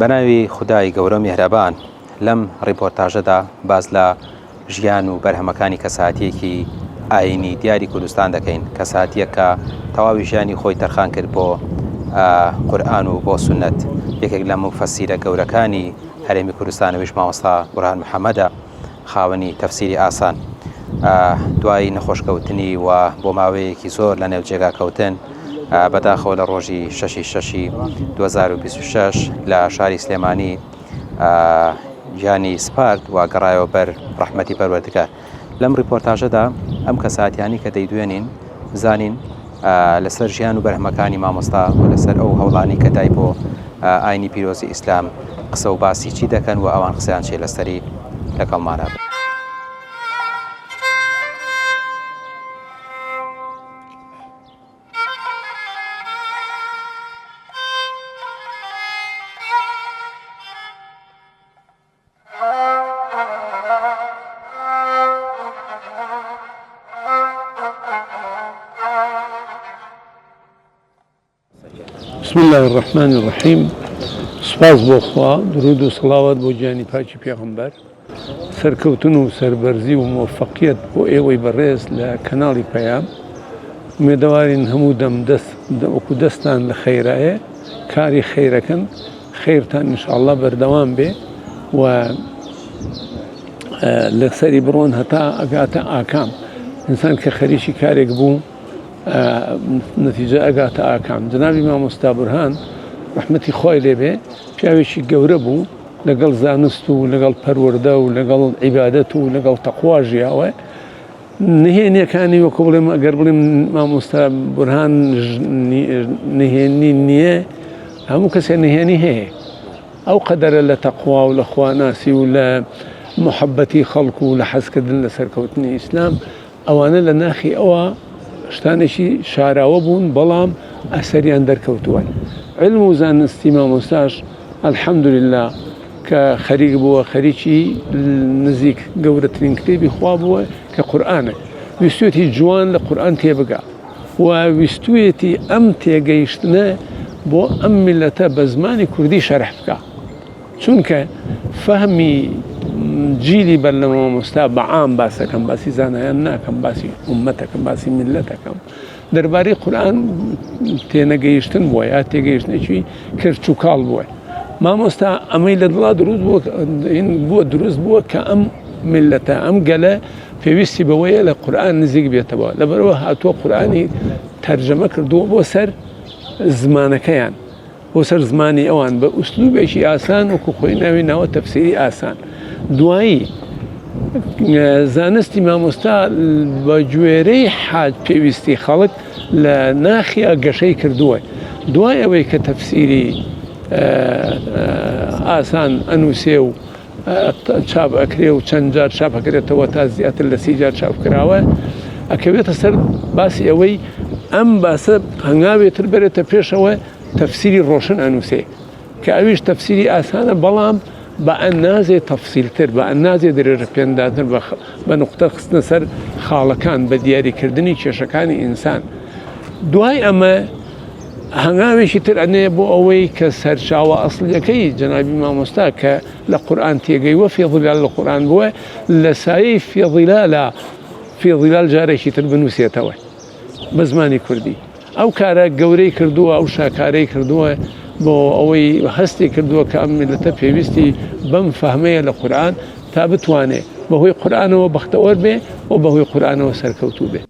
بەناوی خودای گەورە میهرەبان لەم ڕیپۆرتاژەدا باز لە ژیان و بەرهەمەکانی کەساتیەکی ئاینی دیاری کوردستان دەکەین، کەساتیەک کە تەواوی ژیانی خۆی تەرخان کرد بۆ قورئان و بۆ سونەت. یەکێک لە مفەسیرە گەورەکانی هەرێمی کوردستانەوەیش مامۆستا بورهان محەممەدە، خاوەنی تەفسیری ئاسان. دوای نەخۆشکەوتنی و بۆ ماوەیەکی زۆر لە نێو جێگاکەوتن بەداخەوە لە ڕۆژی 6/6/2026 لە شاری سلێمانی ژیانی سپارد و گەڕایەوە بەر ڕەحمەتی پەروەردگار. لەم ڕیپۆرتاژەدا ئەم کەساتیانی کە دەیدوێنین بزانین لەسەر ژیان و بەرهەمەکانی مامۆستا و لەسەر ئەو هەوڵانی کە دای بۆ ئاینی پیرۆزی ئیسلام قسە و باسی چی دەکەن و ئەوان قسەیان چێ لەسەری لەگەڵمانە. بسم الله الرحمن الرحیم. سپاس بۆ خوا، درود و سڵاوات بۆ گیانی پاکی پێغەمبەر، سەرکەوتن و سەربەرزی و موفەقیەت بۆ ئێوەی بەڕێز لە کەناڵی پەیام. ئومێدەوارین هەموو وەکو دەستان لە خەیرایە کاری خەیرەکەن، خەیرتان ئینشاءڵڵا بەردەوام بێ و لەسەری بڕۆن هەتا ئەگاتە ئاکام. ئینسان کە خەریکی کارێک بوو نەتیجە ئەگاتە ئاکام. جنابی مامۆستا بورهان ڕەحمەتی خوای لێبێ پیاوێکی گەورە بوو، لەگەڵ زانست و لەگەڵ پەروەردە و لەگەڵ عیبادەت و لەگەڵ تەقوا ژیاوە. نهێنیەکانی وەکو بڵێم ئەگەر بڵێم مامۆستا بورهان نهێنی نییە، هەموو کەسێ نهێنی هەیە. ئەو قەدەرە لە تەقوا و لە خواناسی و لە محەبەتی خەڵک و لە حەزکردن لە سەرکەوتنی ئیسلام، ئەوانە لە ناخی ئەوە شتانێکی شاراوە بوون، بەڵام ئەسەریان دەرکەوتووە. علم و زانستی مامۆستاش الحەمدولله کە خەریک بووە، خەریکی نزیک گەورەترین کتێبی خوا بووە کە قورئانە. ویستوێتی جوان لە قورئان تێبگا و ویستوێتی ئەم تێگەیشتنە بۆ ئەم میلەتە بە زمانی کوردی شەرح بکە، چونکە فەهمی جیلی بەر لە مامۆستا بەعام باسەکەم، باسی زانایان ناکەم، باسی ئومەتەکەم، باسی میلەتەکەم. دەربارەی قورئان تێنەگەیشتن بووە یا تێگەیشتنێکی کرچ و کاڵ بووە. مامۆستا ئەمەی لە دڵا دروست بووە کە ئەم میلەتە، ئەم گەلە پێویستی بەوەیە لە قورئان نزیک بێتەوە. لەبەرەوە هاتووە قورئانی تەرجەمە کردووە بۆ سەر زمانەکەیان، بۆ سەر زمانی ئەوان بە ئوسلوبێکی ئاسان، وەکو خۆی ناوی ناوە تەفسیری ئاسان. دوایی زانستی مامۆستا بە گوێرەی حاج پێویستی خەڵک لە ناخیا گەشەی کردووە. دوای ئەوەی کە تەفسیری ئاسان ئەنووسێ و چاپ ئەکرێ و چەند جار چاپ ئەکرێتەوە تا زیاتر لە 30 جار چاپ کراوە، ئەکەوێتە سەر باسی ئەوەی ئەم باسە هەنگاوێتر بێتە پێشەوە تەفسیری ڕۆشن ئەنووسێ، کە ئەویش تەفسیری ئاسانە، بەڵام بە ئەندازێ تەفسیلتر، بە ئەندازێ درێژە پێندادر، بە نقطە خستنە سەر خاڵەکان، بە دیاریکردنی کێشەکانی ئینسان. دوای ئەمە هەنگاوێکی تر ئەنێ بۆ ئەوەی کە سەرچاوە ئەسڵیەکەی جەنابی مامۆستا کە لە قورئان تێگەیوە، فێضیلال لە قورئان بووە، لە سایەی فێضیلال جارێکی تر بنووسێتەوە بە زمانی کوردی. ئەو کارە گەورەی کردووە، ئەو شاکارەی کردووە بۆ ئەوەی هەستی کردووە کە ئەم میلەتە پێویستی بەم فەهمەیە لە قورئان تا بتوانێت بەهۆی قورئانەوە بەختەوەر بێ و بەهۆی قورئانەوە سەرکەوتوو بێ.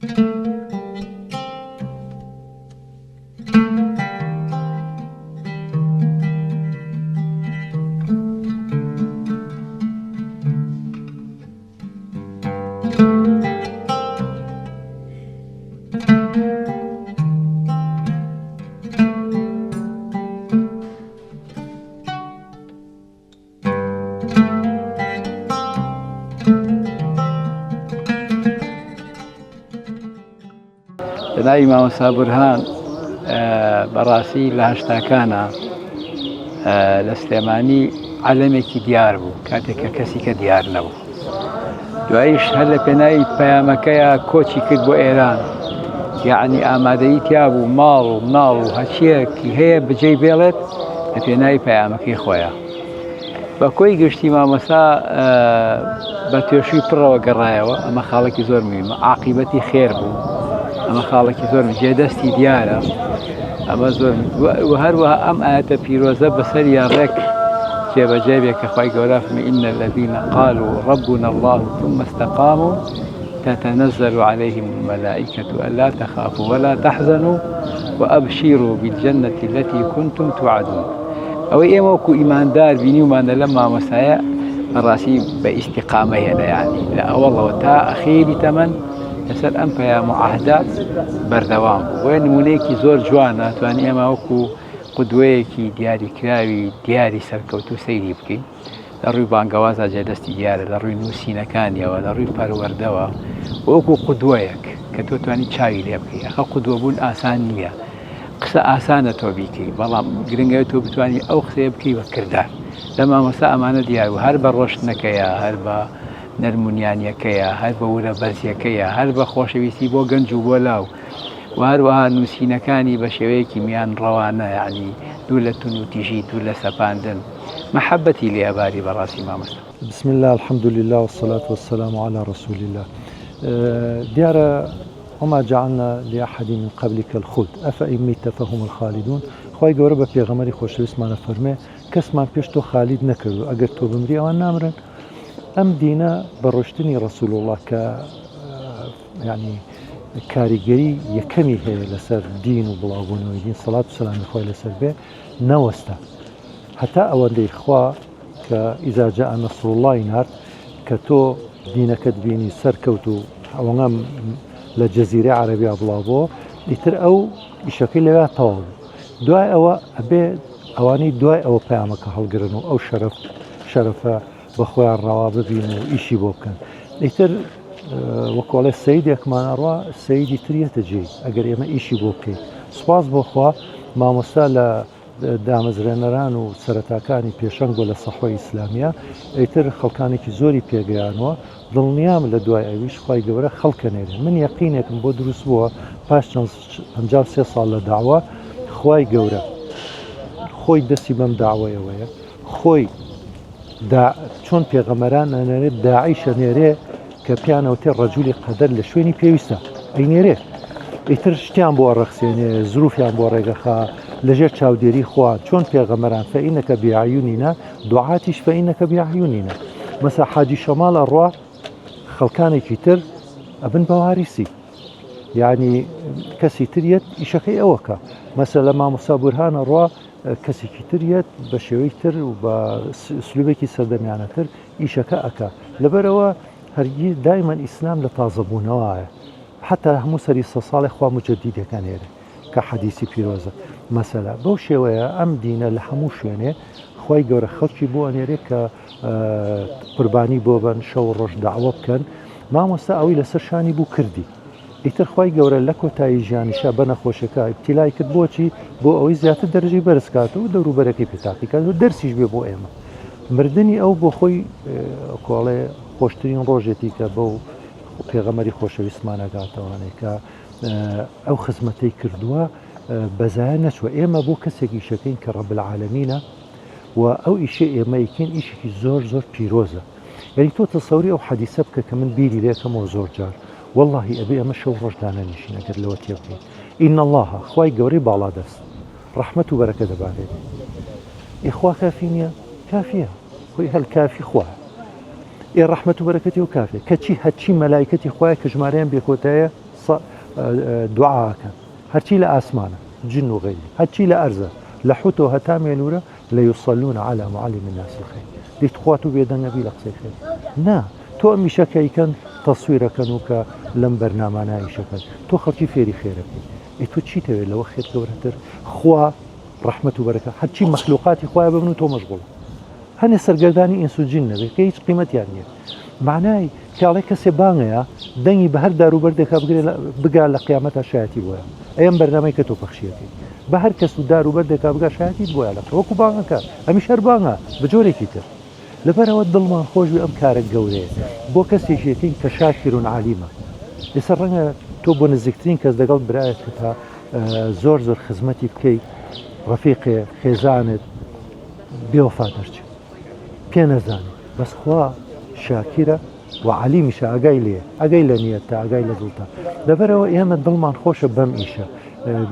جنابی مامۆستا بورهان بەڕاستی لە هەشتاکانە لە سلێمانی عەلەمێکی دیار بوو، کاتێک کە کەسێکە دیار نەبوو. دواییش هەر لە پێناوی پەیامەکەیە کۆچی کرد بۆ ئێران، یعنی ئامادەیی تیا بوو ماڵ و ناڵ و هەرچیەکی هەیە بجێی بێڵێت لە پێناوی پەیامەکەی خۆیان بە کۆی گشتی مامەسا بە توێشوی پڕەوە گەڕایەوە ئەمە خاڵێکی زۆر مهمە عاقیبەتی خێر بوو ئەمە خاڵێکی زۆر جێدەستی دیارە ئەمە زۆر هەروەها ئەم ئاەتە پیرۆزە بەسەر یاڕێک جێبەجێ بێ کە خوای گەورە فەرمێ ئین الذین قالوا ربنا الله ثم استقاموا تتنزل عليهم الملائكة ألا تخافوا ولا تحزنوا وأبشروا بالجنة التي كنتم توعدون ئەوەی ئێمە وەکو ئیماندار بینیومانە لەم مامۆسایە بەڕاستی بە ئیستیقامە هێنە یعنی لە ئەوڵەوە تا ئەخێری تەمەن لەسەر ئەم پەیام و عەهدە بەردەوام بوو بۆیە نمونەیەکی زۆر جوانە توانی ئێمە وەکو قودوەیەکی دیاریکراوی دیاری سەرکەوتو سەیری بکەین لە ڕووی بانگەوازە جێدەستی دیارە لە ڕووی نووسینەکانیەوە لە ڕووی پەروەردەوە وەکو قودوەیەک کە تۆ توانی چاوی لێ بکەی ئەخە قودوەبوون ئاسان نییە قسە ئاسانە تۆ بیکەی بەڵام گرنگەوە تۆ بتوانی ئەو قسەیە بکەی بە کردار لە مامۆستا ئەمانە دیار و هەر بە ڕۆشتنەکەیە هەر بە نەرمونیانیەکەیە هەر بە ورە بەرزیەکەیە هەر بە خۆشەویستی بۆ گەنج و بۆ لاو و هەروەها نووسینەکانی بە شێوەیەکی میان ڕەوانە یعنی دوو لە تون و تیژی دوو لە سەپاندن محەبەتی لێباری بەڕاستی مامۆستا. بسم الله الحمد لله والصلاة والسلام على رسول الله. دیارە وما جعلنا لأحد من قبلك الخلد أفإن ميت فهم الخالدون. خواهی گەورە بە پێغەمبەری خۆشەویستمانە فەرمێ کەسمان پێش تۆ خالید نەکردو ئەگەر تۆ بمری ئەوان نامرن. ئەم دینە بە ڕۆشتنی ڕەسوول الله کە یعنی کاریگەری یەکەمی هەیە لەسەر دین و بڵاوبوونەوەی دین سەڵات و سەلامی خۆی لەسەر بێ نەوەستە هەتا ئەوەندەی خوا کە ئیزا جاء نەصر الله نارد کە تۆ دینەکەت بینی سەرکەوت و ئەوەنە لە جەزیرەی عەرەبیا بڵاوبۆ ئیتر ئەو ئیشەکەی لەوێ تەواو دوای ئەوە ئەبێ ئەوانەی دوای ئەوە پەیامەکە هەڵگرن و ئەو شەرەفە بە خۆیان ڕاوا ببین و ئیشی بۆ بکەن ئیتر وەکۆڵێ سەیدێکمان ئەڕوا سەیدی تریەتە جێ ئەگەر ئێمە ئیشی بۆ بکەین سوپاس بۆخوا مامۆستا لە دامەزرێنەران و سەرەتاکانی پێشەنگ بۆ لە سەحوای ئیسلامیە ئیتر خەڵکانێکی زۆری پێگەیانەوە دڵنیام لە دوای ئەویش خوای گەورە خەڵکەنێرێ من یەقینێکم بۆ دروست بووە پاش 53 ساڵ لە داوا خوای گەورە خۆی دەستی بەم داوایەوەیە خۆی چۆن پێغەمەران ئەنێرێت داعیشە نێرێ کە پیانەوتێ ڕەجولی قەدەر لە شوێنی پێویستە ئەینێرێ ئیتر شتیان بۆ ڕەخسێنێ زروفیان بۆ ڕێگەخا لەژێر چاودێری خوا چۆن پێغەمەران فەئینەکە بیعیونینە دوعاتیش فەئینەکە بیعیونینە مەسا حاجی شەماڵ ئەڕوا خەڵکانێکی تر ئەبن بەواریسی یعنی کەسی تریەت ئیشەکەی ئەوەکە مەسە لە مامۆستا بورهان ئەڕوا کەسێکی تریەت بە شێوەی تر و بە سلوبێکی سەردەمیانەتر ئیشەکە ئەکا لەبەرەوە هەرگیز دایمەن ئیسلام لە تازەبوونەوەیە حتا هەموو سەری سە ساڵی خوا مجەدیدەکان هێرە کە حەدیسی پیرۆزە مەسەلا بەو شێوەیە ئەم دینە لە هەموو شوێنێ خوای گەورە خەڵکی بۆ ئەنێرێ کە قوربانی بۆ بن شەو ڕۆژ داوا بکەن مامۆستا ئەوی لەسەر شانی بوو کردی ئیتر خوای گەورە لە کۆتایی ژیانیشە بە نەخۆشەکە ئیبتیلای کرد بۆچی بۆ ئەوەی زیاتر دەرەجەی بەرزکات و دەوروبەرەکەی پێتاقیکات و دەرسیش بێ بۆ ئێمە مردنی ئەو بۆ خۆی کۆڵێ خۆشترین ڕۆژێتی کە بەو پێغەمەری خۆشەویستمانەگاتەوانێک کە ئەو خزمەتەی کردووە بەزایە نەچوە ئێمە بۆ کەسێکی شەکەین کە ڕەب العالەمینە و ئەو ئیشە ئێمەیکەین ئیشێکی زۆر زۆر پیرۆزە یعنی تۆ تەسەوری ئەو حەدیسە بکە کە من بیری لێکەمەوە زۆر جار واللهی ئەبێ ئەمە شەو ڕۆژدانە نشین ئەگەر لەوە تێبکەین ئین الله خوای گەورەی باڵا دەست ڕەحمەت و بەرەکە دەبارێت ئێخوا کافی نییە کافیە خۆی هەل کافی خوا ئێ ڕەحمەت و بەرەکەتی و کافێ کەچی هەرچی مەلایکەتی خوایە کە ژمارەیان بێکۆتایە دوعاکەن هەرچی لە ئاسمانە جن و غەیری هەرچی لە ئەرزە لە حوتەوە هەتا مێلورە لە یوسەلون عەلا معەلم الناس الخەیر دیت خوات و بێدەنگەبی لە قسەی خێر نا تۆ ئەم ئیشەکەیکەن تەسویرەکەن و کە لەم بەرنامانە ئیشەکەن تۆ خەڵکی فێری خێرەکەی ئێ تۆ چیتەوێت لەوە خێر گەورەتر خوا ڕەحمەت و بەرەکە هەرچی مەخلوقاتی خوایە ببن و تۆ مەشغوڵە هەنێ سەرگەردانی ئینس و جین نەبێت کە هیچ قیمەتیان نییە معنای کاڵێ کەسێ بانگەیە دەنگی بە هەر داروبەردێکا بگا لە قیامەتە شایەتی بۆیە ئەم بەرنامەی کە تۆ پەخشیەکەی بە هەر کەس و داروبەردێکا بگا شایەتیت بۆیە لە وەکو بانگەکە ئەمیش هەر بانگە بە جۆرێکی تر لەبەرەوە دڵمان خۆش ئەم کارە گەورەیە بۆ کەسێکیەکەین کە شاکرون عالیمە لەسەر ڕەنگە تۆ بۆ نزیکترین کەس دەگەڵ برایەت کە تا زۆر زۆر خزمەتی بکەیت ڕەفیقێ خێزانت بێوەفا دەرچێت پێ نەزانێت بەسخوا شاکرە و عەلیمیشە ئاگای لێ ئەگەی لە نیەت تا ئاگای لە دڵتا لەبەرەوە ئێمە دڵمان خۆشە بەم ئیشە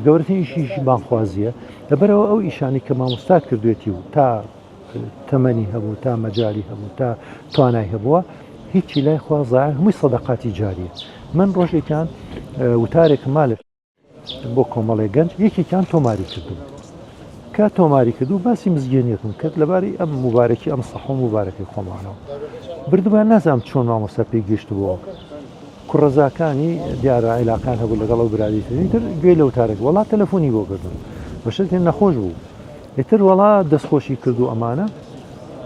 گەورەترین ئیشیش بانخوازیە لەبەرەوە ئەو ئیشانی کە مامۆستات کردوێتی و تا تەمەنی هەبوو تا مەجای هەبوو تا توانای هەبووە هیچی لای خوازایە هەمووی سەدەقاتی جاریە من ڕۆژێکیان وتارێک مالێت بۆ کۆمەڵی گەنج یەکێکیان تۆماری کردو کە تۆماری کردو باسی مزگەنیەتم کرد لەباری ئەم مبارەکی ئەم سەح و مبارەکەی خۆمانەوە بردوبیان نازانم چۆن مامۆستا پێی گەشت بووە کوڕەزاکانی دیارە عیلاقان هەبوو لەگەڵ ئەو برادیتر تر گوێ لە وتارێک وڵات تەلەفۆنی بۆ کردن بەشێت نەخۆش بوو ئیتر وڵا دەستخۆشی کردو ئەمانە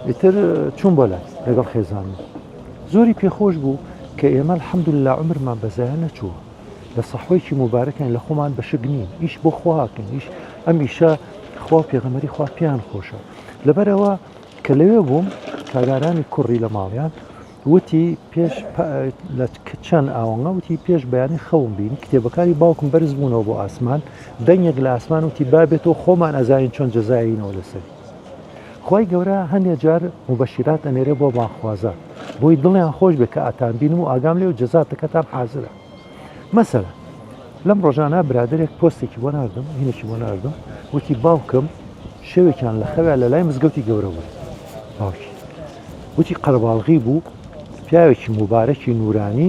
ئیتر چوون بۆ لای لەگەڵ خێزانم زۆری پێخۆش بوو کە ئێمە الحەمدولله عومرمان بەزایە نەچووە لە سەحۆیکی مبارەکەین لە خۆمان بەشک نین ئیش بۆ خواکەین ئیش ئەم ئیشە خوا پێغەمبەری خوا پێیان خۆشە لەبەرەوە کە لەوێ بووم کاگارانی کوڕی لە ماڵیان وتی پێش لە چەند ئاوەنگە وتی پێش بەیانی خەوم بین کتێبەکانی باوکم بەرز بوونەوە بۆ ئاسمان دەنگێک لە ئاسمان وتی بابێتەوە خۆمان ئەزانین چۆن جەزایینەوە لەسەری خی گەورە هەندێک جار مبەشیرات ئەنێرێ بۆ بانخوازە بۆی دڵیان خۆش بێت کە ئاتان بینم و ئاگام لێ و جەزاتەکەتان حازرە مەسەلا لەم ڕۆژانە برادێک پۆستێکی بۆ ناردم هینێکی بۆ ناردم وتی باوکم شەوێکیان لە خەوێ لە لای مزگەوتی گەورە بوو باوکی وتی قەرباڵغی بوو پیاوێکی مبارەکی نورانی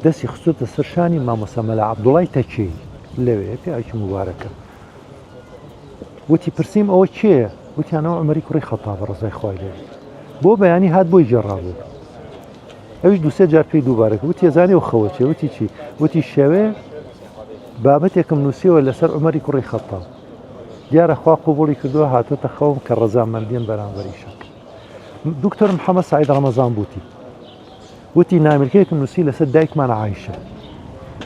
دەستی خستوتە سەرشانی مامۆستا مەلا عەبدوڵای تەکێی لەوێ پیاوێکی مبارەکە وتی پرسییم ئەوە کێیە وتیانەوە عومەری کوڕی خەتاب ڕزای خوای لێ بۆ بەیانی هات بۆی جێڕابوو ئەویش دووسێ جار پێی دووبارەکە وتی ێزانێ و خەوەچێ وتی چی وتی شەوێ بابەتێکم نووسیەوە لەسەر عومەری کوڕی خەتاب دیارە خوا قوبوڵی کردووە هاتۆتە خەوم کە ڕەزامەندیان بەرامبەری شەک دکتۆر محەممەد سعید ڕەمەزان بووتی وتی ناملکەیەکم نووسی لەسەر دایکمان عایشە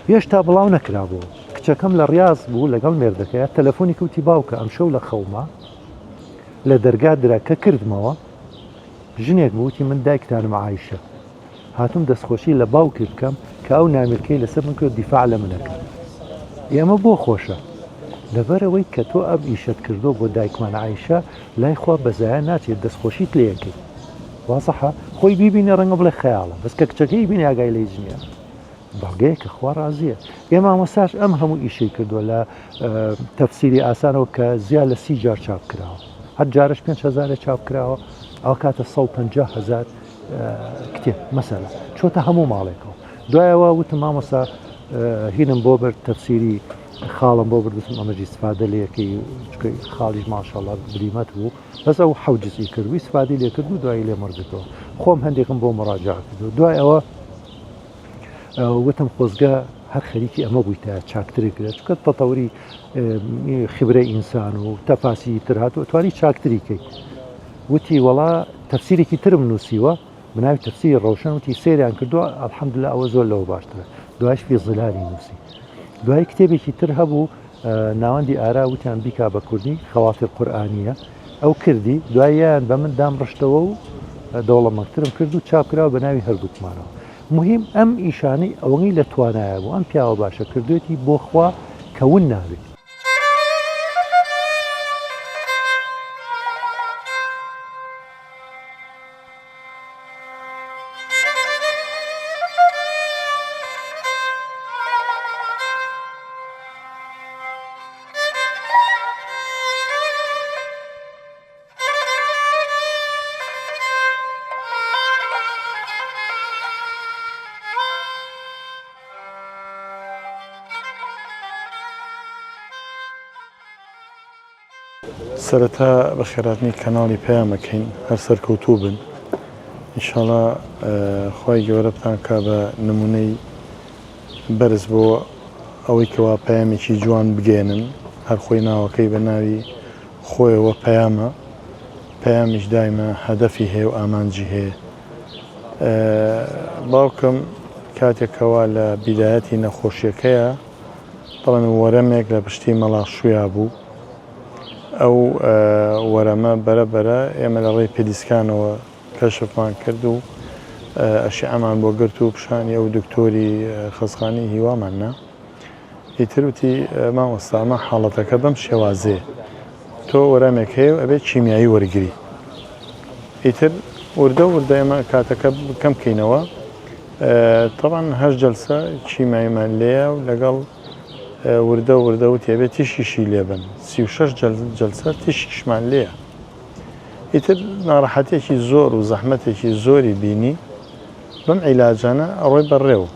هێشتا بڵاو نەکرابوو کچەکەم لە ڕاز بوو لەگەڵ مێردەکەی تەلەفۆنی کەوتی باوکە ئەم شەو لە خەوما لە دەرگا درا کە کردمەوە ژنێک بووتی من دایکتانم عایشە هاتوم دەستخۆشی لە باوکی بکەم کە ئەو ناملکەی لەسەر من کرد دیفاع لە منەکە ئێمە بۆ خۆشە لەبەرەوەی کە تۆ ئەم ئیشت کردو بۆ دایکمان عایشە لای خوا بەزایە ناچێت دەستخۆشیت لەیەکەی واسەحە خۆی بیبینی ڕەنگە بڵێ خەیاڵە بەس کە کچەکەی بینی ئاگای لەی ژنیە بەڵگەیە کە خوا ڕازیە ئێمە مامۆستاش ئەم هەموو ئیشەی کردووە لە تەفسیری ئاسانەوە کە زیاد لە 30 جار چاپ کراوە هەر جارش 5,000 چاپ کراوە ئەو کاتە 150,000 کتێب مەسەلا چۆتە هەموو ماڵێکەوە دوایەوە وتم مامۆستا هینم بۆ بەر تەفسیری خاڵم بۆ بردوتم ئەمەجی استفادە لەکەی خاڵیش ماشەڵڵا بریمەت بوو بەس ئەو حەوجزی کردووی استفادی لێ کردو دوای لێ مردێتەوە خۆم هەندێکم بۆ مڕاجع کردو دوای ئەوە وتم خۆزگە هەر خەریکی ئەمە بووی تا چاکتری کرێت چکە تەتەوری خبرەی ئینسان و تەفاسی تر هاتووە توانی چاکتری کەیت وتی وەڵا تەفسیرێکی ترم نووسیوە بناوی تەفسیری ڕەوشن وتی سێریان کردووە الحەمدولله ئەوە زۆر لەوە باشترە دوایش فی ظلال نووسی دوای کتێبێکی تر هەبوو ناوەندی ئارا وتیان بیکا بە کوردی خەواتر قورئانیە ئەو کردی دواییان بە من دام ڕشتەوە و دەوڵەمەندترم کرد و چاپکراوە بە ناوی هەرگوتمانەوە مهم ئەم ئیشانەی ئەوەی لە توانایە بوو ئەم پیاوە باشە کردوێتی بۆ خوا کەون ناوێت سەرەتا بە خێراتنی کەناڵی پەیامەکەین هەر سەرکەوتوو بن ئینشاڵڵا خی گەورە بتان کا بە نمونەی بەرز بۆ ئەوەی کەوا پەیامێکی جوان بگێنن هەر خۆی ناوەکەی بە ناوی خۆیەوە پەیامە پەیامیش دایمە هەدەفی هەیە و ئامانجی هەیە باوکم کاتێکەوە لە بیدایەتی نەخۆشیەکەیە دەڵێن وەرەمێک لە پشتی مەڵا شویا بوو ئەو وەرەمە بەرەبەرە ئێمە لە ڕێی پێدیسکانەوە کەشفمان کرد و ئەشی ئەمان بۆ گرت و پیشانی ئەو دکتۆری خەسخانی هیواماننا ئیتر وتی مامۆستا ئەمە حاڵەتەکە بەم شێوازێ تۆ وەرەمێک هەیە ئەبێت چیمیایی وەرگری ئیتر وردە ئێمە کاتەکە کەم بکەینەوە طبعا 8 جەلسە چیماییمان لێیە و لەگەڵ وردە و تێبێت تیشیشی لێبن 36 جەلسە تیشیشمان لێیە ئیتر ناڕەحەتێکی زۆر و زەحمەتێکی زۆری بینی بەم عیلاجانە ئەوڕۆی بەڕێوە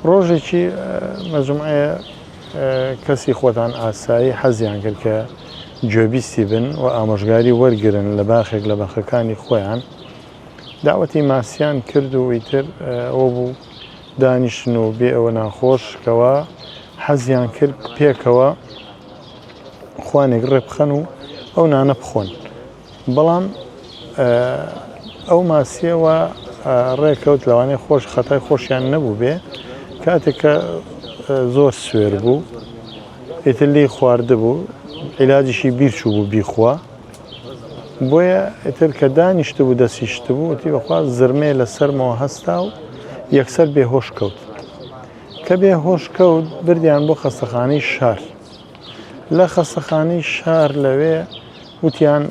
ڕۆژێکی مەجموعەیە کەسی خۆتان ئاسایی حەزیان کرد کە گوێبیستی بن و ئامۆژگاری وەرگرن لە باخێک لە باخەکانی خۆیان داوەتی ماسییان کرد و ئیتر ئەوە بوو دانیشتن و بێ ئەوە ناخۆشکەوە حەزیان کرد پێکەوە خوانێک ڕێ بخەن و ئەو نانە بخۆن بەڵام ئەو ماسیەوە ڕێکەوت لەوانەیە خۆش خەتای خۆشیان نەبوو بێ کاتێک کە زۆر سوێر بوو ئیتر لی خواردبوو عیلاجیشی بیرچوو بوو بیخوا بۆیە ئیتر کە دانیشت بوو دەسیشت بوو وتی بەخوا زرمێ لەسەرمەوە هەستا و یەکسەر بێهۆش کەوت کە بێهۆش کەوت بردیان بۆ خەستەخانەی شار لە خەستەخانەی شار لەوێ وتیان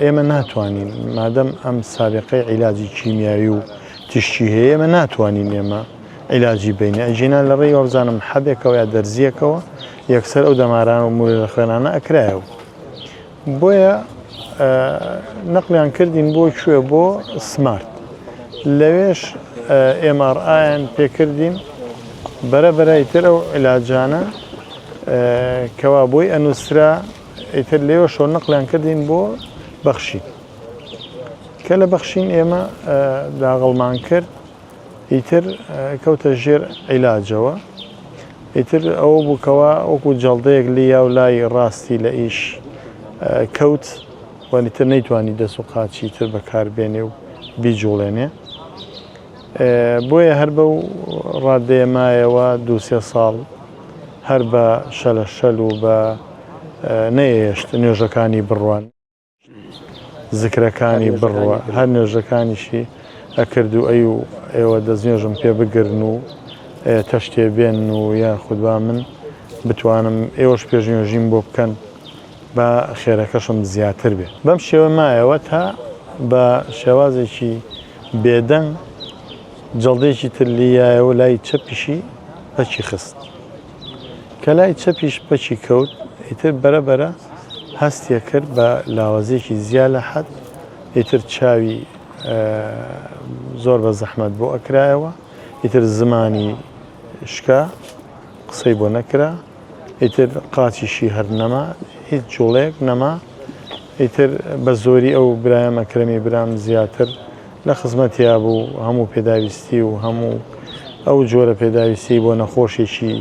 ئێمە ناتوانین مادەم ئەم سابقەی عیلاجی کیمیایی و تشتی هەیە ئێمە ناتوانین ئێمە عیلاجی بینە ئەجینا لە ڕێی وەرزانم حەبێکەوە یا دەرزیەکەوە یەکسەر ئەو دەماران و مورە لە خوێنانە ئەکرایەوە بۆیە نەقلیان کردین بۆ کوێ بۆ سمارت لەوێش MRI پێکردین بەرەبەرایتر ئەو عیلاجانە کەوا بۆی ئەنووسرا ئیتر لێوە شۆ نەقلیان کردین بۆ بەخشین کە لە بەخشین ئێمە داغڵمان کرد ئیتر کەوتە ژێر عیلاجەوە ئیتر ئەوە بووکەوە وەکو جەڵدەیەک لیا و لای ڕاستی لە ئیش کەوت وانیتر نەیتوانی دەست و قاچی تر بەکاربێنێ و بیجوڵێنێ بۆیە هەر بەو ڕادێمایەوە 2-3 ساڵ هەر بە شەلە شەل و بە نەیەشت نوێژەکانی بڕوان زیکرەکانی بڕوە هەر نوێژەکانیشی ئەکرد و ئەی و ئێوە دەستنوێژم پێ بگرن و تەشتێ بێن و یا خودبا من بتوانم ئێوەش پێشنوێژیم بۆ بکەن بە خێرەکەشم زیاتر بێت بەم شێوە مایەوە تا بە شێوازێکی بێدەنگ جەڵدێکی تر لیایەوە لای چەپیشی پەچی خست کە لای چەپیش پەچی کەوت ئیتر بەرەبەرە هەستیە کرد بە لاوازێکی زیاد لە حەد ئیتر چاوی زۆر بە زەحمەت بۆ ئەکرایەوە ئیتر زمانی شکا قسەی بۆ نەکرا ئیتر قاچیشی هەر نەما هیچ جوڵێک نەما ئیتر بە زۆری ئەو برایم ئەکرەمی برام زیاتر لە خزمەتیا بوو هەموو پێداویستی و هەموو ئەو جۆرە پێداویستی بۆ نەخۆشێکی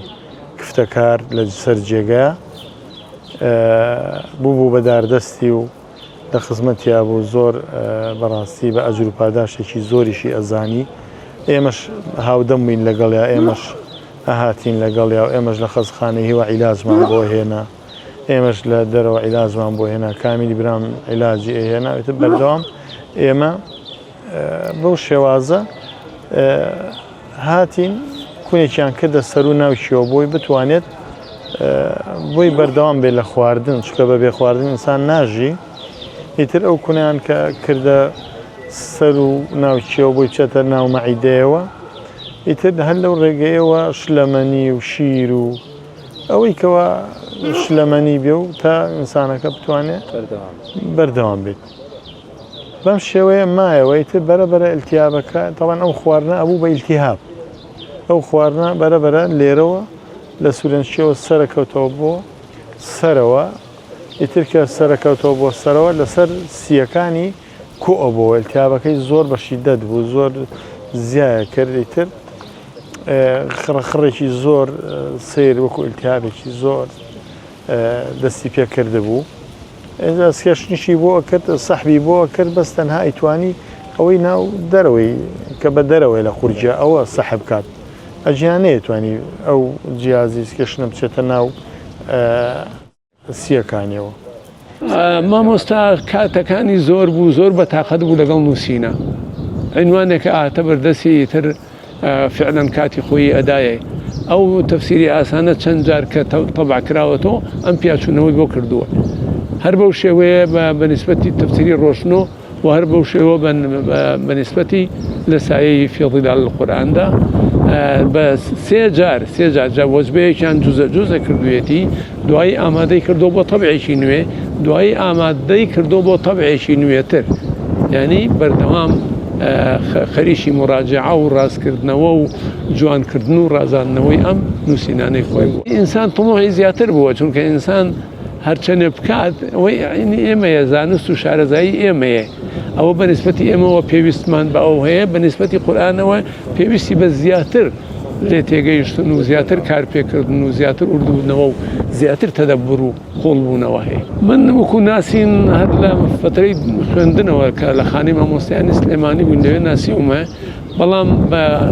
کفتەکار لە سەر جێگایە بوو بەداردەستی و لە خزمەتیا بوو زۆر بەڕاستی بە ئەجر و پاداشتێکی زۆریشی ئەزانی ئێمەش هاودەم بووین لەگەڵیا ئێمەش ئەهاتین لەگەڵیا و ئێمەش لە خەزخانەی هیوە عیلاجمان بۆ هێنا ئێمەش لە دەرەوە عیلاجمان بۆ هێنا کامیلی برام عیلاجی ئێهێنا بەردەوام ئێمە بەو شێوازە هاتین کوێکیان کردە سەر و ناوچیەوە بۆی بتوانێت بۆی بەردەوام بێت لە خواردن چکە بە بێ خواردن ئینسان ناژی ئیتر ئەو کونیان کە کردە سەر و ناوچیەوە بۆی چێتە ناو مەعیدەیەوە ئیتر هەر لەو ڕێگەیەوە شلەمەنی و شیر و ئەوەی کەوە شلەمەنی بێ و تا ئینسانەکە بتوانێت بەردەوام بێت بەم شێوەیە مایەوە ئیتر بەرەبەرە ئیلتیابەکە تەوان ئەو خواردنە ئەبوو بە ئیلتیهاب ئەو خواردنە بەرەبەرە لێرەوە لە سوورەنشیەوە سەرەکەوتەوە بۆ سەرەوە ئیتر کە سەرەکەوتەوە بۆ سەرەوە لەسەر سیەکانی کۆئە بۆ ئیلتیابەکەی زۆر بە شیدەت بوو زۆر زیایە کرد ئیتر خڕەخڕێکی زۆر سیر وەکو ئیلتیابێکی زۆر دەستی پێ کرده بوو سکێشنیشی بۆ کرد سەحبی بۆ کرد بەس تەنها ئەیتوانی ئەوەی ناو دەرەوەی کە بە دەرەوەی لە خورجە ئەوە سەحب کات ئەجیانەیە توانی ئەو جیازی سکێشنە بچێتە ناو سیەکانیەوە مامۆستا کاتەکانی زۆر بوو زۆر بە تاقەت بوو لەگەڵ نووسینە عنوانێکە ئاتە بەردەسی تر فعلا کاتی خۆی ئەدایە ئەو تەفسیری ئاسانە چەند جار کە تەبع کراوەتەوە ئەم پیاچوونەوەی بۆ کردووە هەر بەو شێوەیە بە نسبەتی تەفسیری ڕۆشنۆ و هەر بەو شێوە بە نسبەتی لە سایەی فێڵیدا لە قورئاندا بە سێ جار وەجبەیەکیان جوزە کردوێتی دوایی ئامادەی کردو بۆ تەبعێکی نوێ دوایی ئامادەی کردو بۆ تەبعێکی نوێتر یعنی بەردەوام خەریکی مراجعە و ڕاستکردنەوە و جوانکردن و ڕازاندنەوەی ئەم نووسینانەی خۆی بوو ئینسان تەمۆحی زیاتر بووە چونکە ئینسان هەرچەنێ بکات ئێمەیە زانست و شارەزایی ئێمەیە ئەوە بە نسبەتی ئێمەوە پێویستمان بە ئەو هەیە بە نسبەتی قورئانەوە پێویستی بە زیاتر لێ تێگەیشتن و زیاتر کارپێکردن و زیاتر ئوردوبوونەوە و زیاتر تەدەببر و خۆڵبوونەوە هەیە من وەکو ناسین هەر لە فترەی خوێندنەوە کە لە خانەی مامۆستایانی سلێمانی بوون لەوێ ناسیومە بەڵام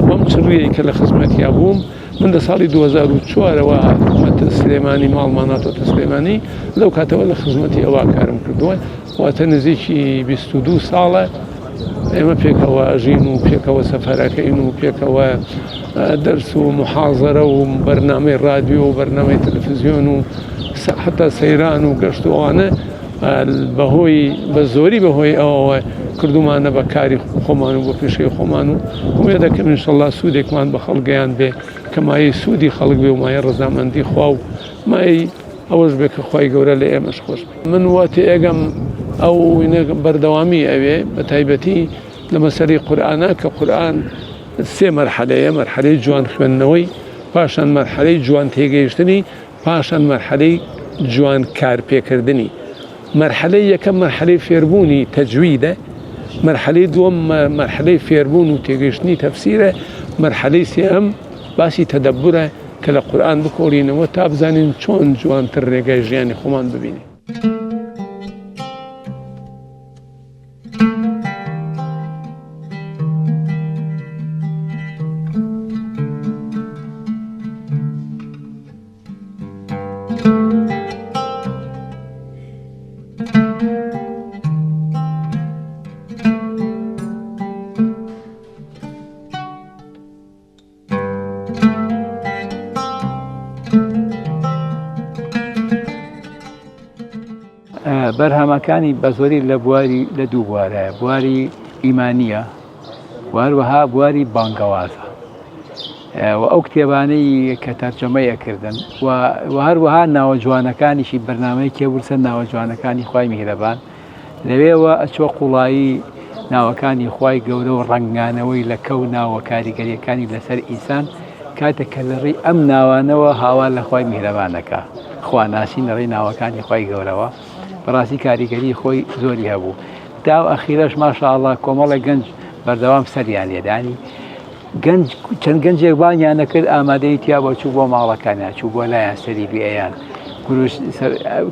بەم چڕیەی کە لە خزمەتیا بووم من لە ساڵی 2004ەوە حکوومەت سلێمانی ماڵماناتۆتە سلێمانی لەو کاتەوە لە خزمەتی ئەوە کارم کردووە واتە نزیکی 22 ساڵە ئێمە پێکەوە ئەژین و پێکەوە سەفەرەکەین و پێکەوە دەرس و محازەرە و بەرنامەی رادیۆ و بەرنامەی تەلەڤیزیۆن و حتا سەیران و گەشت و ئەوانە بە زۆری بەهۆی ئەوەوە کردومانە بە کاری خۆمان و بۆ پێشەی خۆمان و وێ دەکەم ئینشەڵڵا سوودێکمان بە خەڵگەیان بێ کە مایەی سوودی خەڵک بێ و مایە ڕەزامەندی خوا و مای ئەوەش بێ کە خوای گەورە لە ئێمەش خۆش من واتی ئێگەم ئەو بەردەوامی ئەوێ بە تایبەتی لە مەسەری قورئانە کە قورئان سێ مەرحەلەیە مەرحەلەی جوان خوێندنەوەی پاشان مەرحەلەی جوان تێگەیشتنی پاشان مەرحەلەی جوان کارپێکردنی مەرحەلەی یەکەم مەرحەلەی فێربوونی تەجویدە مەرحەلەی دووەم مەرحەلەی فێربوون و تێگەیشتنی تەفسیرە مەرحەلەی سێەم باسی تەدەببورە کە لە قورئان بکۆڕینەوە تا بزانین چۆن جوانتر ڕێگای ژیانی خۆمان ببینین بەرهەمەکانی بە زۆری لە دوو بوارەیە بواری ئیمانیە وهروەها بواری بانگەوازە و ئەو کتێبانەی کە تەرجەمەیەکردن و هەروەها ناوە جوانەکانیشی بەرنامەی کێورسە ناوە جوانەکانی خوای میهرەبان لەوێوە ئەچوە قوڵایی ناوەکانی خوای گەورە و ڕەنگانەوەی لە کەو ناوە کاریگەریەکانی لەسەر ئینسان کاتێک کە لەڕێی ئەم ناوانەوە هاوا لە خوای میهرەبانەکە خواناسی لەڕێی ناوەکانی خوای گەورەوە بەڕاستی کاریگەری خۆی زۆری هەبوو تا ئەخیرەش ماشاءڵڵا کۆمەڵی گەنج بەردەوام سەریان لێدانی چەند گەنجێک بانیان نەکرد ئامادەی تیا بۆ چوو بۆ ماڵەکانیان چوو بۆ لایەن سەری بێیان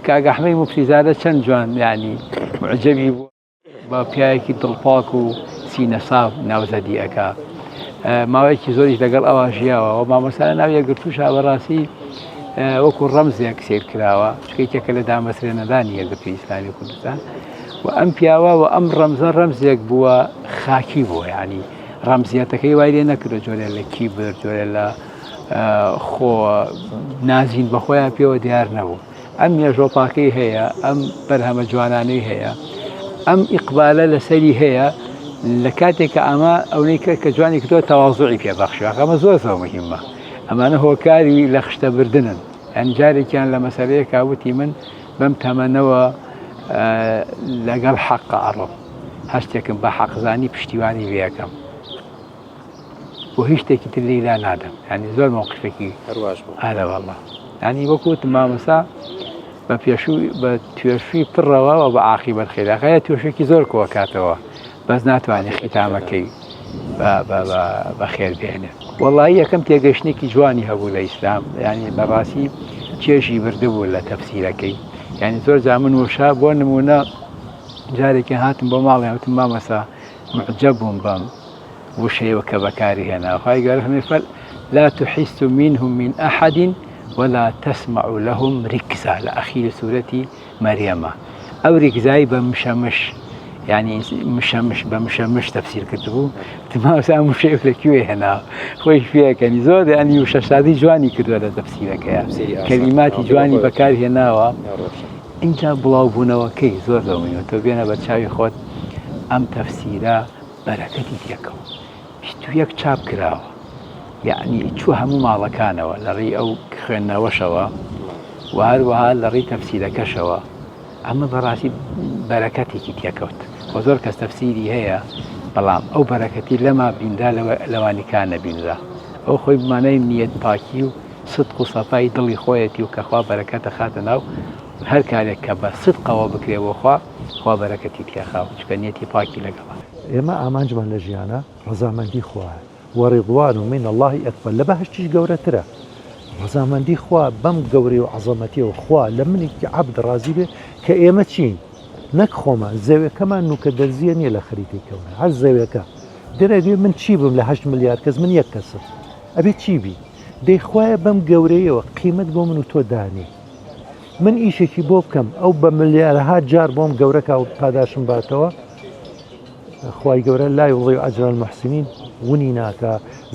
کاگەحمەی مفریزادە چەند جوان ینی معجەبی بوو بە پیاوێکی دڵپاک و سینە ساف ناوزەدی ئەکا ماوەیەکی زۆریش لەگەڵ ئەوە ژیاوە و مامۆستا ناو یەکگرتووشا بەڕاستی وەکو ڕەمزێک سیر کراوە چکەیتێکە لە دامەسرێنەدانی یەکگرتووی ئیسلامی کوردستان و ئەم پیاوە و ئەم ڕەمزە ڕەمزێک بووە خاکی بووە ینی ڕەمزیەتەکەی وای لێ نەکردو جۆرە لە کیبر جۆرە لە خۆ نازین بەخۆیان پێوە دیار نەبوو ئەم مێژۆپاکەی هەیە ئەم بەرهەمە جوانانەی هەیە ئەم ئیقبالە لەسەری هەیە لە کاتێککە ئەمە ئەوەی کە جوانی کردووە تەواضوعی پێبەخشیوە ئەمە زۆر مهمە ئەمانە هۆکاری لە خشتە بردنن ئەن جارێکیان لە مەسەلەیە کاوتی من بەم تەمەنەوە لەگەڵ حەقە ئەڕۆم هەستێکم بە حەقزانی پشتیوانی وەکەم بۆ هیچ شتێکی تر لێلا نادەم ینی زۆر مووقفێکی ئالەوەڵە ینی وەکوتم مامەسا بە پێشووی بە توێشوی پڕەوە و بە عاقیبەت خێراقەیە توێشێکی زۆر کۆکاتەوە بەس ناتوانێت خیتامەکەی بە خێر بێنێت وەڵی یەکەم تێگەشتێکی جوانی هەبوو لە ئیسلام ینی بەڕاستی چێژی بردبوو لە تەفسیرەکەی ینی زۆر جا من وشا بۆ نمونە جارێکی هاتم بۆ ماڵی وتم مامەسا معجەب بووم بەم وشەیەوە کە بەکاری هێنا خوای گەورە فەرمێ لا تحس منهم من أحد ولا تسمع لهم ركزا لأخير سورة مريم أو ركزاي بمشمش يعني مشمش بمشمش تفسير كتبو تما سام شيء لكوي هنا خوش فيها كان زود يعني وشاشادي جواني كدو على تفسيرك يا كلمات جواني بكار هنا اینجا بڵاوبوونەوەکەی زۆر دەومینەوە تۆ بێنە بە چاوی خۆت ئەم تەفسیرە بەرەکەتی تێکەوە بیست و یەک چاپ کراوە یعنی چوو هەموو ماڵەکانەوە لە ڕێی ئەو خوێندنەوەشەوە و هەروەها لە ڕێی تەفسیرەکەشەوە ئەمە بەڕاستی بەرەکەتێکی تێکەوت بۆ زۆر کەس تەفسیری هەیە بەڵام ئەو بەرەکەتی لەما بیندا لەوانیکانە بینرا ئەو خۆی بمانەی نیەت پاکی و صدق و سەفای دڵی خۆیەتی و کەخوا بەرەکەتە خاتە ناو هەر کارێک کە بە صدقەوە بکرێەوە خوا بەرەکەتی تێخاوە چکە نیەتی پاکی لەگەڵا ئێمە ئامانجمان لە ژیانە ڕەزامەندی خوا وەڕیضوان و من اللهی ئەکبەر لە بەهشتیش گەورەترە ڕەزامەندی خوا بەم گەورەی و عەزەمەتیەوە خوا لە منێکی عەبد ڕازی بێ کە ئێمە چین نەک خۆمان زەویەکەمان نوکە دەرزیە نییە لە خەریتێکەوە هەر زەویەکە دەرەبێ من چی بم لە 8 ملیار کەس من یەک کەسم ئەبێ چی بی دەیخوایە بەم گەورەیەوە قیمت بۆ من و تۆ دانی من ئیشێکی بۆ بکەم ئەو بە ملیارەها جار بۆم گەورەکە و پاداشم باتەوە خوای گەورە لای وڵی و ئەجر المحسنین ونی ناکە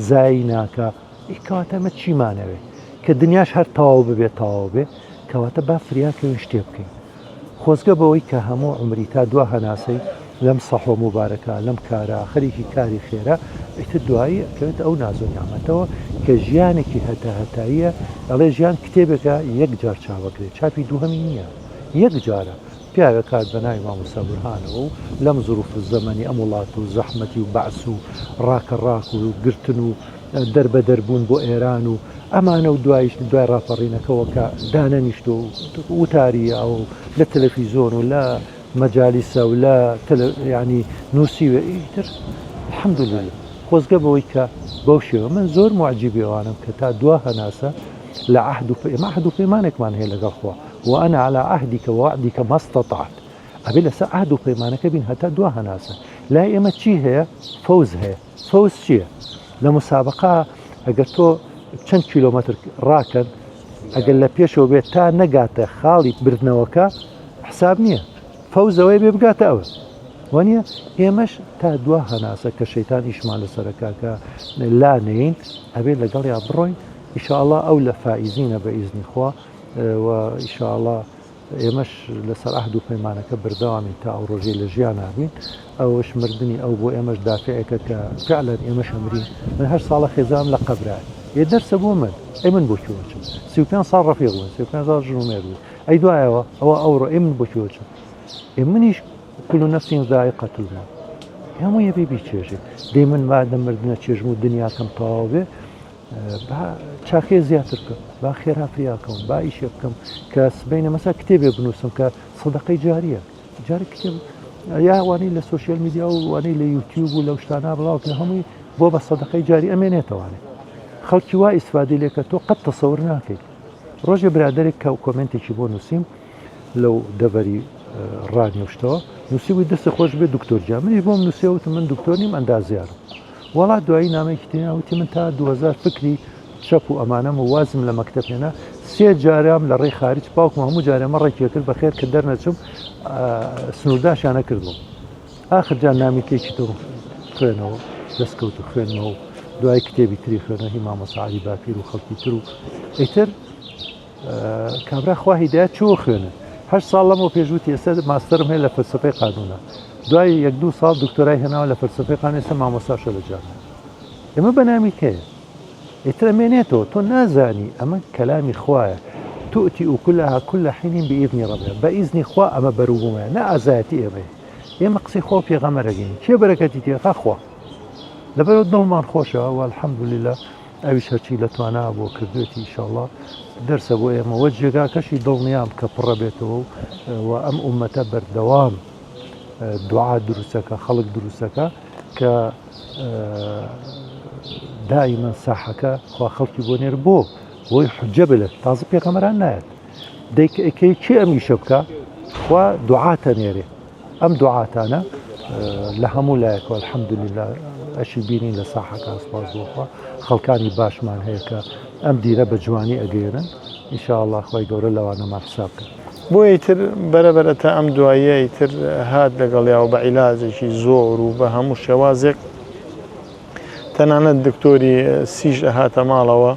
زایی ناکە ئیکاتە ئەمە چیمانەوێ کە دنیاش هەر تەواو ببێت تەواو بێ کەواتە با فریاکەوێن شتێ بکەین خۆزگە بەوەی کە هەموو عمری تا دوا هەناسەی لەم سەحۆ مبارەکە لەم کارە خەریکی کاری خێرا ئیتر دوایی ئەکەوێت ئەو ناز و نیعمەتەوە کە ژیانێکی هەتاییە ئەڵێ ژیان کتێبێکە یەک جار چاوەکرێت چاپی دووهەمی نییە یەک جارە پیاوە کات بە ناوی مامۆستا بورهانەوە و لەم ظروف زەمەنی ئەم وڵات و زەحمەتی و بەعس و ڕاکە و گرتن و دەربە دەربوون بۆ ئێران و ئەمانە و دوایش دوای ڕاپەڕینەکەەوە کە دانەنیشت و وتاریە ئەو لە تەلەڤیزۆن و لە مەجالیسە و لە ینی نووسیوە ئیتر الحەمدولله خۆزگە بەوەی کە بەو شێوە من زۆر معجیبێوانم کە تا دوا هەناسە لە عهد و پەیمانێکمان هەیە لەگەڵ خوا وأنا على عهدك ووعدك ما استطعت أبي لسا عهد وبيمانك بين هتا دوا هناسة لا إما تشي هي فوز هي فوز شيء لمسابقة أقلتو چند كيلومتر راكن أقل لبيشو بيت تا نقاته خالي بردنوكا حساب نية فوز وي بيبقاته أول وانيا إيمش تا دوا هناسة كشيطان إشمال سركاكا لا نين أبي لقال يا بروين إن شاء الله أولى فائزين بإذن إخوة وإن شاء الله ئێمەش لەسەر ئەهد و پەیمانەکە بەردەوامی تا ئەو ڕۆژەی لە ژیان نابین ئەوش مردنی ئەو بۆ ئێمەش دافعێکە کە فعلا ئێمەش ئەمرین من هەر ساڵە خێزام لە قەبرای یە دەرسە بۆ من ئەی من بۆ چوچم 35 ساڵ ڕەفیق بوون 35 ساڵ ژمێر بوو ئەی دوایەوە ئەوە ئەوڕۆ ئێ من بۆ چوچم ئێ منیش كل نفس ذائقة الموت هەموو یە بێ چێژێ دەی من مادە مردنە چێژم و دنیاکەم تەواو بێ چاخێ زیاتر بکەم با خێرا فریاکەم با ئیشێ بکەم کە سبەینە مەسا کتێبێ بنووسم کە سەدەقەی جاریە جارە کتێب یا وانەی لە سوۆشیال میدیا و وانەی لە یوتیوب و لە شتانە بڵاوکە هەمووی بۆ بە سەدەقەی جاری ئەمێنێتەوانێ خەڵکی وا ئیسفادەی لێکە تۆ قەت تەسەور ناکەیت ڕۆژێ برادێک کە کۆمنتێکی بۆ نووسیم لەو دەڤەری ڕانیشتەوە نووسیوی دەستە خۆش بێ دکتۆرجا منیش بۆم نووسێوت من دکتۆر نیم ئەندازیارم وڵات دوایی نامەیەکی تێناوتی من تا 2000 فکری چەپ و ئەمانەم و وازم لە مەکتەبێنە 3 جارام لە ڕێی خارج باوکم هەموو جارێمە ڕێکێکرد بە خێر کە دەرنەچم سنوورداشانە کردبوو ئاخر جان نامی تێکی تۆ خوێنەوە دەستکەوت و خوێنەوە و دوای کتێبی تری خوێنە هی مامۆستا عەلی باپیر و خەڵکی تر و ئیتر کابرا خوا هیدایەت چوە خوێنە 8 ساڵ لەمەوە پێشووتی ئێستا ماستەرم هەیە لە فەلسەفەی قانونە دوای 1-2 ساڵ دکتۆرای هێناوە لە فەلسەفەی قانون ئێستا مامۆستاشە لە جامعە ئێمە بەنامی کەیە ئیتر ئەمێنێتەوە تۆ نازانی ئەمە کەلامی خوایە تؤتی ئوکلها كل حين بإذن ربها بإذن خوا ئەمە بەروبوومە نە ئازایەتی ئێمە قسەی خۆ پێغەمبەرەگەین چێ بەرەکەتی تێخا خوا لەبەرەوە دڵمان خۆشەوە والحەمدولله ئەویش هەرچی لە توانە بۆ کردوێتی ئینشاءالله دەرسە بۆ ئێمە وە جێگاکەشی دڵنیام کە پڕە بێتەوە و ئەم ئومەتە بەردەوام دوعا دروستەکە خەڵک دروستەکە کە دائما ساحەکە خوا خەڵکی بۆ نێر بۆی حجە بێت تازە پێغەمبەران نایەت دەیکەی چی ئەمیشە بکە خوا دوعاتە نێرێ ئەم دوعاتانە لە هەموو لایەکەوە الحەمدولله ئەشی بینین لە ساحەکە سپاس بۆخوا خەڵکانی باشمان هەیە کە ئەم دیرە بە جوانی ئەگەێنن ئینشاءالله خوای گەورە لەوانەمان حساب بکەن بۆ ئیتر بەرەبەرە تا ئەم دواییە ئیتر هات لەگەڵیاوە بە عیلاجێکی زۆر و بە هەموو شێوازێک تەنانەت دکتۆری سیژ ئەهاتە ماڵەوە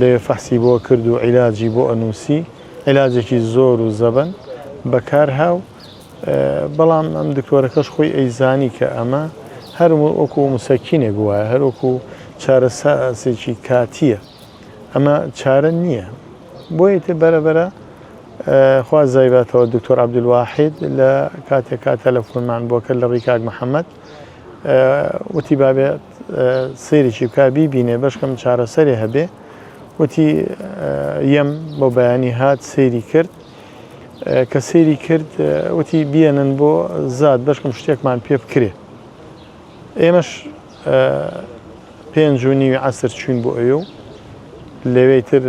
لێ فەحسی بۆ کرد و عیلاجی بۆ ئەنووسی عیلاجێکی زۆر و زەبەن بەکار هاو بەڵام ئەم دکتۆرەکەش خۆی ئەیزانی کە ئەمە هەر وەکو مسەکینێک وایە هەر وەکو چارەسەرێکی کاتیە ئەمە چارە نییە بۆیە تر بەرەبەرە خوا زایباتەوە دکتۆر عەبدولواحید لە کاتێکا تەلەفۆنمان بۆکە لە ڕیکاک محەممەد وتی بابێت سەیرێکی بکا بیبینێ بەشکەم چارەسەرێ هەبێ وتی یەم بۆ بەیانی هات سەیری کرد کە سەیری کرد وتی بیەنن بۆ زاد بەشکم شتێکمان پێ بکرێ ئێمەش 5:30 عەسر چوین بۆ ئەوێ و لەوەی تر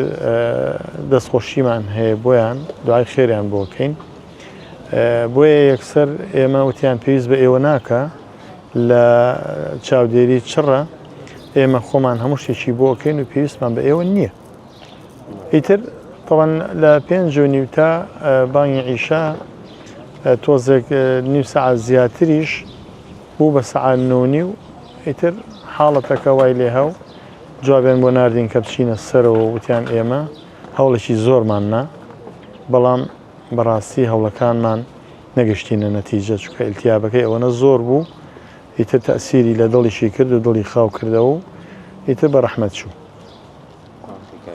دەستخۆشیمان هەیە بۆیان دوای خێریان بۆ بکەین بۆیە یەکسەر ئێمە وتیان پێویست بە ئێوە ناکە لە چاودێری چڕە ئێمە خۆمان هەموو شتێکی بۆ بکەین و پێویستمان بە ئێوە نییە ئیتر طبعا لە 5:30 تا بانگی عیشا تۆزێک نیم سەعات زیاتریش بوو بە سەعات 9:30 و ئیتر حاڵەتەکە وای لێ هەو جوابیان بۆ ناردین کە بچینە سەرەوە وتیان ئێمە هەوڵێکی زۆرماننا بەڵام بەڕاستی هەوڵەکانمان نەگەشتینە نەتیجە چونکە ئیلتیابەکەی ئەوەنە زۆر بوو ئیتر تەسیری لە دڵیشی کرد و دڵی خاو کردەوە و ئیتر بە ڕەحمەت چوو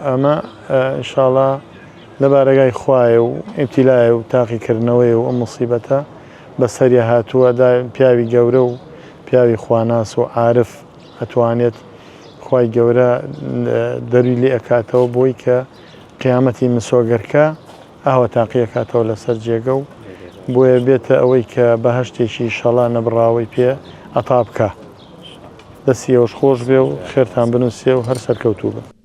ئەمە ئینشاڵڵا لە بارەگای خوایە و ئیبتیلایە و تاقیکردنەوەی و ئەم موسیبەتە بەسەریە هاتووە پیاوی گەورە و پیاوی خواناس و عارف ئەتوانێت خوای گەورە دەروی لێ ئەکاتەوە بۆی کە قیامەتی مسۆگەرکە ئاوە تاقیە کاتەوە لەسەر جێگە و بۆیە بێتە ئەوەی کە بەهەشتێکی شەڵا نەبڕاوی پێ ئەتا بکە دەستی ئەوش خۆش بێ و خێرتان بنووسێ و هەر سەرکەوتوو بن.